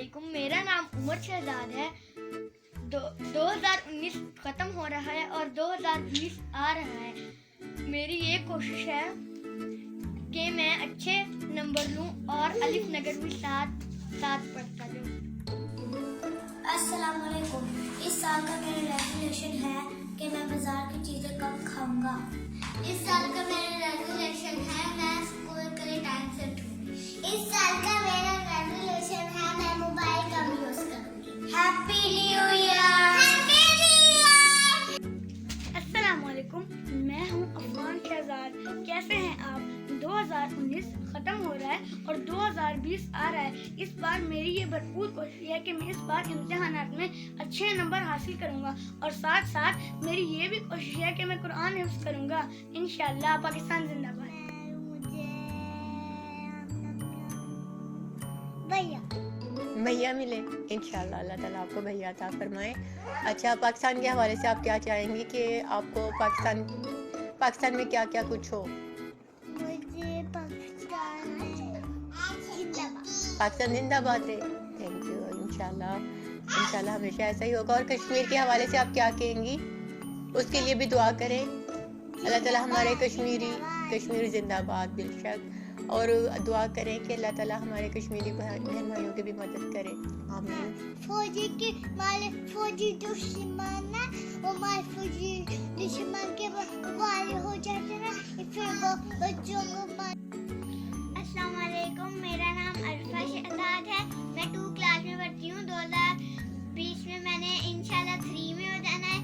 अस्सलामुअलैकुम। मेरा नाम उमर शहजाद है। 2019 ख़त्म हो रहा है और 2020 आ रहा है। मेरी ये कोशिश है कि मैं अच्छे नंबर लूं और अलिफ नगर भी साथ साथ पढ़ता जाऊं। अस्सलामुअलैकुम। इस साल का मेरा रेजोल्यूशन है कि मैं बाजार की चीज़ें कम खाऊंगा। इस साल का मेरा रेजोल्यूशन है मैं स्कूल के लिए टाइम से उठूंगी। इस साल का मेरा रेजोल्यूशन है मैं मोबाइल कम यूज करूंगी। Happy new year. Happy new year. अस्सलामुअलैकुम, मैं हूं अफगान शहजाद। कैसे हैं आप? 2019 ख़त्म हो रहा है और 2020 आ रहा है। इस बार मेरी ये भरपूर कोशिश है कि मैं इस बार इम्तिहानात में अच्छे नंबर हासिल करूंगा और साथ साथ मेरी ये भी कोशिश है कि मैं कुरान हिफ्ज़ करूंगा। इंशाअल्लाह। पाकिस्तान जिंदाबाद। भैया मिले इंशाल्लाह, अल्लाह ताला आपको भैया अता फरमाए। अच्छा, पाकिस्तान के हवाले से आप क्या चाहेंगे कि आपको पाकिस्तान में क्या क्या कुछ हो? मुझे पाकिस्तान जिंदाबाद रहे। Thank you. इंशाल्लाह हमेशा ऐसा ही होगा। और कश्मीर के हवाले से आप क्या कहेंगी? उसके लिए भी दुआ करें। अल्लाह ताला हमारे कश्मीरी जिंदाबाद बेशक। और दुआ करें कि अल्लाह ताला हमारे कश्मीरी बहन भाइयों की भी मदद करे। आमीन। फौजी दुश्मन है और फौजी दुश्मन के वाले हो जाते हैं फिर वो बच्चों को अस्सलाम वालेकुम। मेरा नाम अरफा शहजाद है। मैं 2 क्लास में पढ़ती हूँ। 2020 में मैंने इंशाल्लाह 3 में हो जाना है।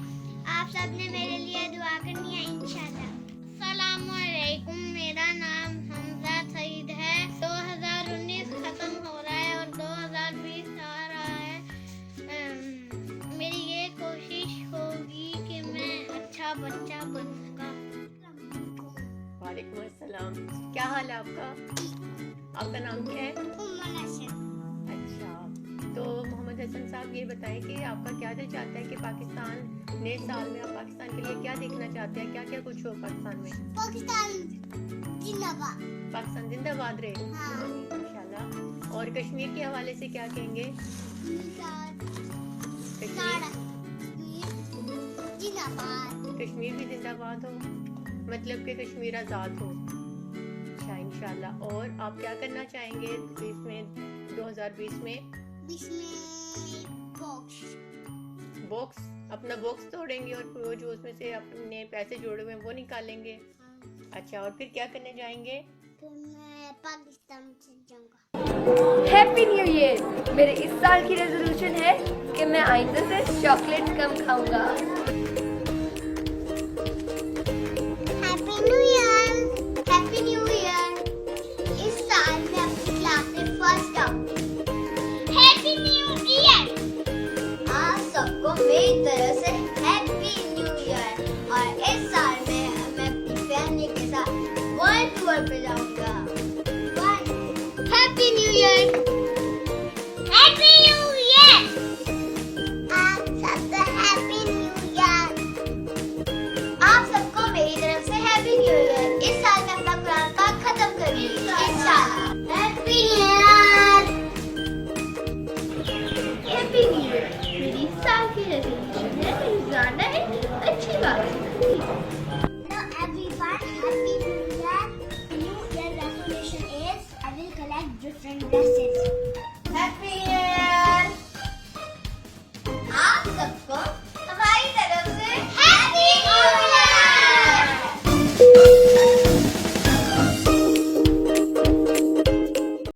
आप सब ने मेरे लिए दुआ करनी है इंशाल्लाह। अस्सलाम वालेकुम। मेरा नाम हमजा सईद है। 2019 खत्म हो रहा है और 2020 आ रहा है। मेरी ये कोशिश होगी कि मैं अच्छा बच्चा बनूंगा। वालेकुम अस्सलाम। क्या हाल है आपका? आपका नाम क्या है? अच्छा, तो मोहम्मद हसन साहब ये बताएं कि आपका क्या दिल चाहता है कि पाकिस्तान नए साल में आप पाकिस्तान के लिए क्या देखना चाहते हैं? क्या क्या कुछ हो पाकिस्तान में? पाकिस्तान जिंदाबाद रहे। हाँ। इंशाल्लाह। और कश्मीर के हवाले से क्या कहेंगे? कश्मीर भी जिंदाबाद हो, मतलब कि कश्मीर आज़ाद हो। अच्छा, इंशाल्लाह। और आप क्या करना चाहेंगे इसमें 2020 में? बॉक्स अपना बॉक्स तोड़ेंगे और वो जो उसमें से अपने पैसे जोड़े हुए हैं वो निकालेंगे। अच्छा, और फिर क्या करने जाएंगे? फिर मैं पाकिस्तान से जाऊंगा। Happy new year. मेरे इस साल की रेजोल्यूशन है कि मैं आइंदा से चॉकलेट कम खाऊंगा। Happy new year. Happy new year. इस साल मैं अपनी क्लास में फर्स्ट आऊंगी। Happy new year. आप सबको मेरी तरफ से हैप्पी न्यू ईयर। और इस साल में मैं अपनी फैमिली के साथ वर्ल्ड टूर पे जाऊंगा। Happy new year. Happy new year. आप सबको हैप्पी न्यू ईयर। आप सबको मेरी तरफ से हैप्पी न्यू ईयर। इस साल मैं अपना कुरान का खत्म करूंगी इंशाल्लाह। Happy new year. Happy new year. मेरी इस साल की रेजोल्यूशन है कहीं जाना है, अच्छी बात है। Hello everyone, happy new year. New year resolution is I will collect different dresses. Happy New Year. आप सबको